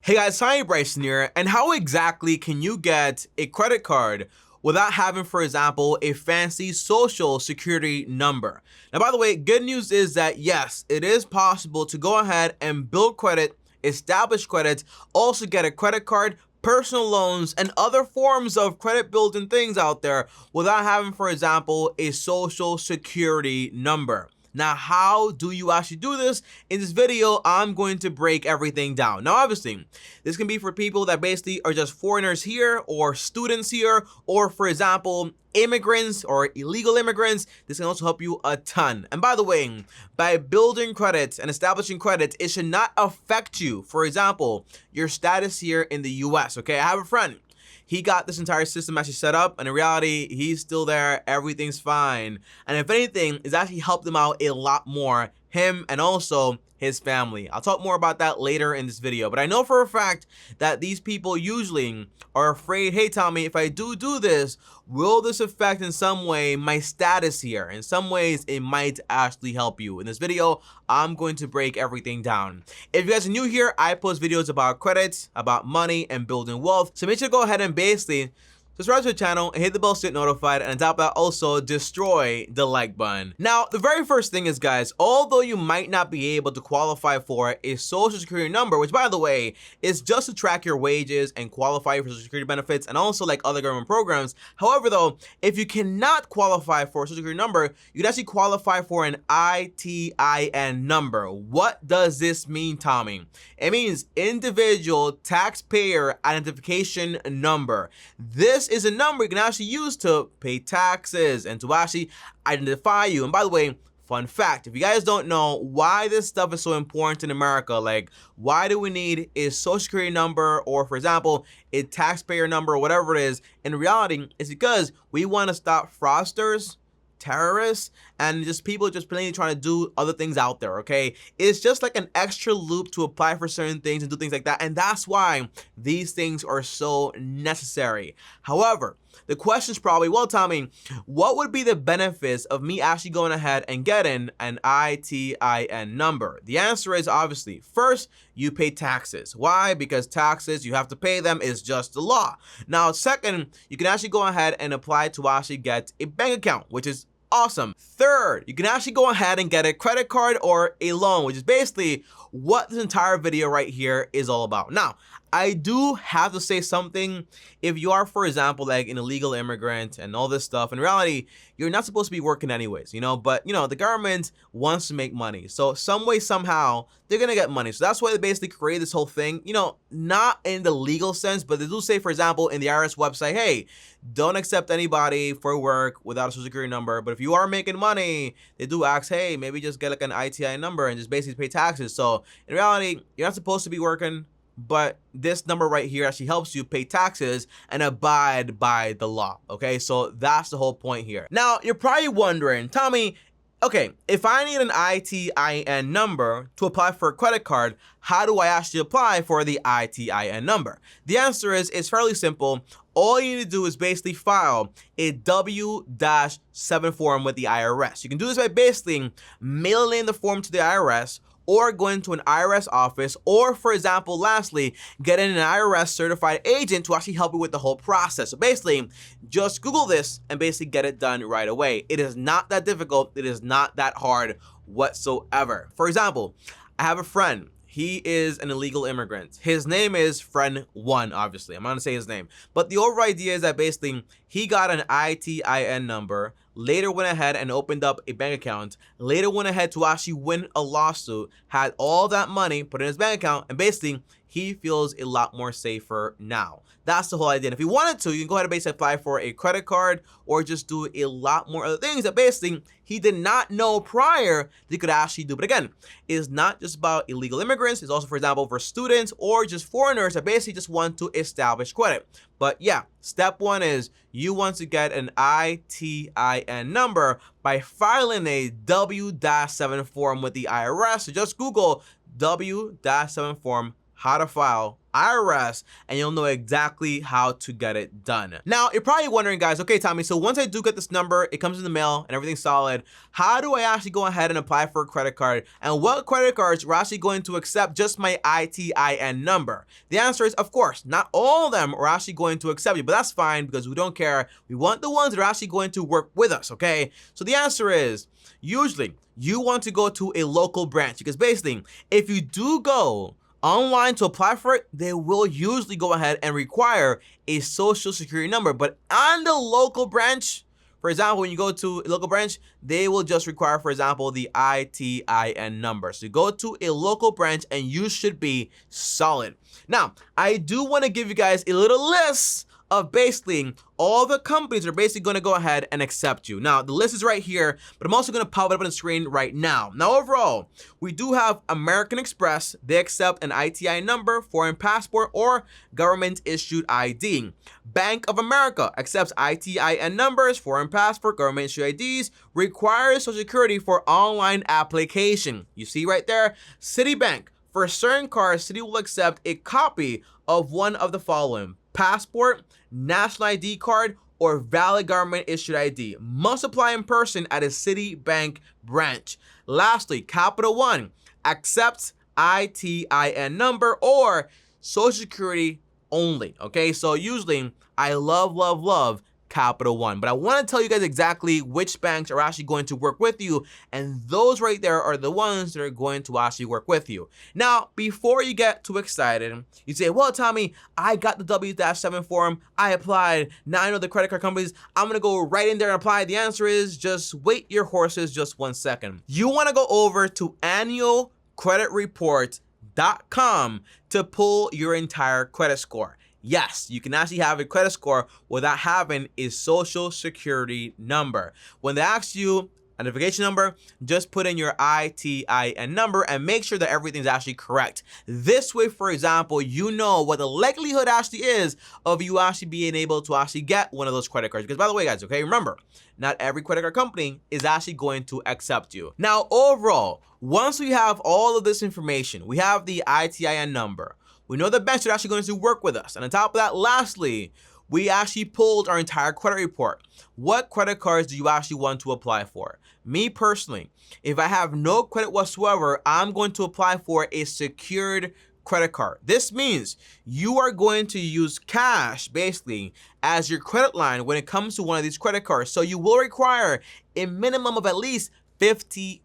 Hey guys, TommyBryson here, and how exactly can you get a credit card without having, for example, a fancy social security number? Now, by the way, good news is that yes, it is possible to go ahead and build credit, establish credit, also get a credit card, personal loans, and other forms of credit building things out there without having, for example, a social security number. Now, how do you actually do this? In this video, I'm going to break everything down. Now, obviously, this can be for people that basically are just foreigners here or students here, or for example, immigrants or illegal immigrants. This can also help you a ton. And by the way, by building credit and establishing credit, it should not affect you. For example, your status here in the US, okay? I have a friend. He got this entire system actually set up, and in reality, he's still there. Everything's fine. And if anything, it's actually helped him out a lot more, him and also his family. I'll talk more about that later in this video, but I know for a fact that these people usually are afraid, hey Tommy, if I do this, will this affect in some way my status here? In some ways, it might actually help you. In this video, I'm going to break everything down. If you guys are new here, I post videos about credit, about money, and building wealth. So make sure to go ahead and basically subscribe to the channel and hit the bell to get notified, and on top of that, also destroy the like button. Now, the very first thing is, guys, although you might not be able to qualify for a social security number, which by the way, is just to track your wages and qualify for social security benefits and also like other government programs. However, though, if you cannot qualify for a social security number, you can actually qualify for an ITIN number. What does this mean, Tommy? It means individual taxpayer identification number. This is a number you can actually use to pay taxes and to actually identify you. And by the way, fun fact, if you guys don't know why this stuff is so important in America, like why do we need a social security number or, for example, a taxpayer number or whatever it is, in reality, it's because we want to stop fraudsters, terrorists, and just people just plainly trying to do other things out there, okay? It's just like an extra loop to apply for certain things and do things like that, and that's why these things are so necessary. However, the question is probably, well, Tommy, what would be the benefits of me actually going ahead and getting an ITIN number? The answer is obviously, first, you pay taxes. Why? Because taxes, you have to pay them, is just the law. Now, second, you can actually go ahead and apply to actually get a bank account, which is awesome. Third, you can actually go ahead and get a credit card or a loan, which is basically what this entire video right here is all about. Now, I do have to say something. If you are, for example, like an illegal immigrant and all this stuff, in reality, you're not supposed to be working anyways, but the government wants to make money. So some way, somehow, they're going to get money. So that's why they basically create this whole thing, not in the legal sense, but they do say, for example, in the IRS website, hey, don't accept anybody for work without a social security number. But if you are making money, they do ask, hey, maybe just get like an ITIN number and just basically pay taxes. So in reality, you're not supposed to be working, but this number right here actually helps you pay taxes and abide by the law, okay? So that's the whole point here. Now, you're probably wondering, Tommy, okay, if I need an ITIN number to apply for a credit card, how do I actually apply for the ITIN number? The answer is, it's fairly simple. All you need to do is basically file a W-7 form with the IRS. You can do this by basically mailing the form to the IRS, or going to an IRS office, or, for example, lastly, getting an IRS certified agent to actually help you with the whole process. So basically, just Google this and basically get it done right away. It is not that difficult. It is not that hard whatsoever. For example, I have a friend. He is an illegal immigrant. His name is Friend 1, obviously. I'm not gonna say his name. But the overall idea is that basically he got an ITIN number, later went ahead and opened up a bank account, later went ahead to actually win a lawsuit, had all that money put in his bank account, and basically he feels a lot more safer now. That's the whole idea. And if you wanted to, you can go ahead and basically apply for a credit card or just do a lot more other things that basically he did not know prior that he could actually do. But again, it's not just about illegal immigrants. It's also, for example, for students or just foreigners that basically just want to establish credit. But yeah, step one is you want to get an ITIN number by filing a W-7 form with the IRS. So just Google W-7 form how to file IRS, and you'll know exactly how to get it done. Now, you're probably wondering, guys, okay, Tommy, so once I do get this number, it comes in the mail and everything's solid, how do I actually go ahead and apply for a credit card? And what credit cards are actually going to accept just my ITIN number? The answer is, of course, not all of them are actually going to accept you, but that's fine because we don't care. We want the ones that are actually going to work with us, okay? So the answer is, usually, you want to go to a local branch because basically, if you do go online to apply for it, they will usually go ahead and require a social security number. But on the local branch, for example, when you go to a local branch, they will just require, for example, the ITIN number. So you go to a local branch and you should be solid. Now, I do want to give you guys a little list of basically all the companies are basically going to go ahead and accept you. Now, the list is right here, but I'm also going to pop it up on the screen right now. Now, overall, we do have American Express. They accept an ITIN number, foreign passport, or government-issued ID. Bank of America accepts ITIN numbers, foreign passport, government-issued IDs, requires Social Security for online application. You see right there, Citibank. For certain cards, Citi will accept a copy of one of the following: passport, national ID card, or valid government issued ID. Must apply in person at a Citibank branch. Lastly, Capital One accepts ITIN number or Social Security only. Okay, so usually I love Capital One, but I want to tell you guys exactly which banks are actually going to work with you, and those right there are the ones that are going to actually work with you. Now, before you get too excited, you say, well, Tommy, I got the W-7 form, I applied, now I know the credit card companies, I'm gonna go right in there and apply. The answer is just wait your horses just 1 second. You want to go over to annualcreditreport.com to pull your entire credit score. Yes, you can actually have a credit score without having a social security number. When they ask you identification number, just put in your ITIN number and make sure that everything's actually correct. This way, for example, you know what the likelihood actually is of you actually being able to actually get one of those credit cards. Because by the way, guys, okay, remember, not every credit card company is actually going to accept you. Now, overall, once we have all of this information, we have the ITIN number, we know the banks are actually going to work with us. And on top of that, lastly, we actually pulled our entire credit report. What credit cards do you actually want to apply for? Me personally, if I have no credit whatsoever, I'm going to apply for a secured credit card. This means you are going to use cash basically as your credit line when it comes to one of these credit cards. So you will require a minimum of at least $50.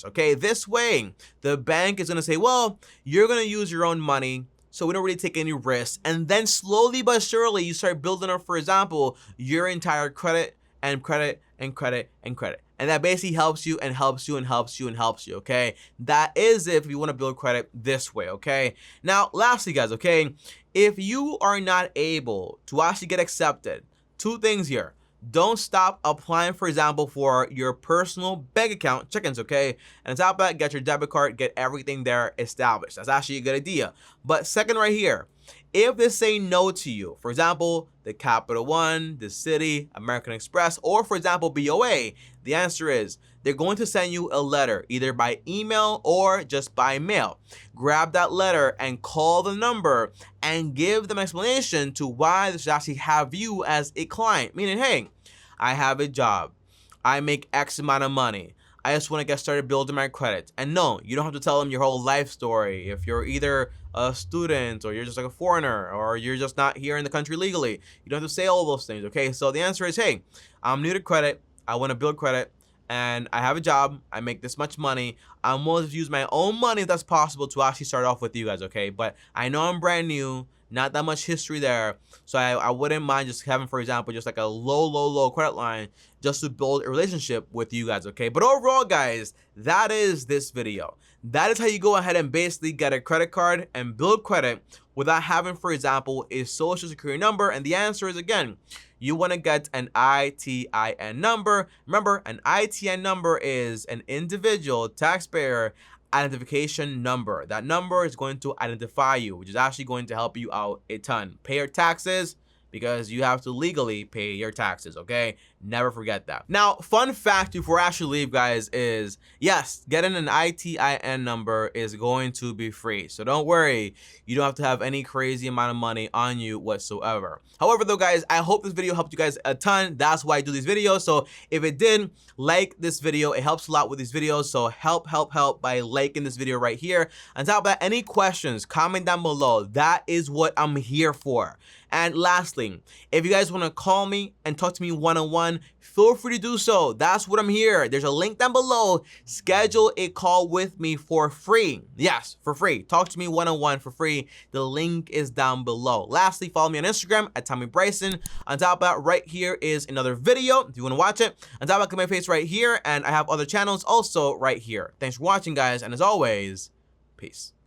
Okay, this way the bank is going to say, well, you're going to use your own money, so we don't really take any risks. And then slowly but surely you start building up, for example, your entire credit and credit and credit and credit. And that basically helps you and helps you and helps you and helps you, okay? That is if you want to build credit this way, okay? Now, lastly, guys, okay, if you are not able to actually get accepted, two things here. Don't stop applying, for example, for your personal bank account check-ins, okay? And on top of that, get your debit card, get everything there established. That's actually a good idea. But second right here, if they say no to you, for example, the Capital One, the Citi, American Express, or for example, BOA, the answer is they're going to send you a letter either by email or just by mail. Grab that letter and call the number and give them an explanation to why they should actually have you as a client. Meaning, hey, I have a job, I make X amount of money, I just want to get started building my credit. And no, you don't have to tell them your whole life story. If you're either a student or you're just like a foreigner or you're just not here in the country legally, you don't have to say all those things, okay? So the answer is, hey, I'm new to credit, I want to build credit, and I have a job, I make this much money, I'm willing to use my own money if that's possible to actually start off with you guys, okay? But I know I'm brand new, not that much history there, so I wouldn't mind just having, for example, just like a low credit line just to build a relationship with you guys, okay? But overall, guys, that is this video. That is how you go ahead and basically get a credit card and build credit without having, for example, a social security number. And the answer is, again, you want to get an ITIN number. Remember, an ITIN number is an individual taxpayer identification number. That number is going to identify you, which is actually going to help you out a ton. Pay your taxes because you have to legally pay your taxes, okay? Never forget that. Now, fun fact before I actually leave, guys, is yes, getting an ITIN number is going to be free. So don't worry, you don't have to have any crazy amount of money on you whatsoever. However, though, guys, I hope this video helped you guys a ton. That's why I do these videos. So if it did, like this video. It helps a lot with these videos. So help by liking this video right here. On top of that, any questions, comment down below. That is what I'm here for. And lastly, if you guys want to call me and talk to me one-on-one, feel free to do so. That's what I'm here. There's a link down below. Schedule a call with me for free. Yes, for free. Talk to me one-on-one for free. The link is down below. Lastly, follow me on Instagram at TommyBryson. On top of that, right here is another video if you want to watch it. On top of that, my face right here, and I have other channels also right here. Thanks for watching, guys, and as always, peace.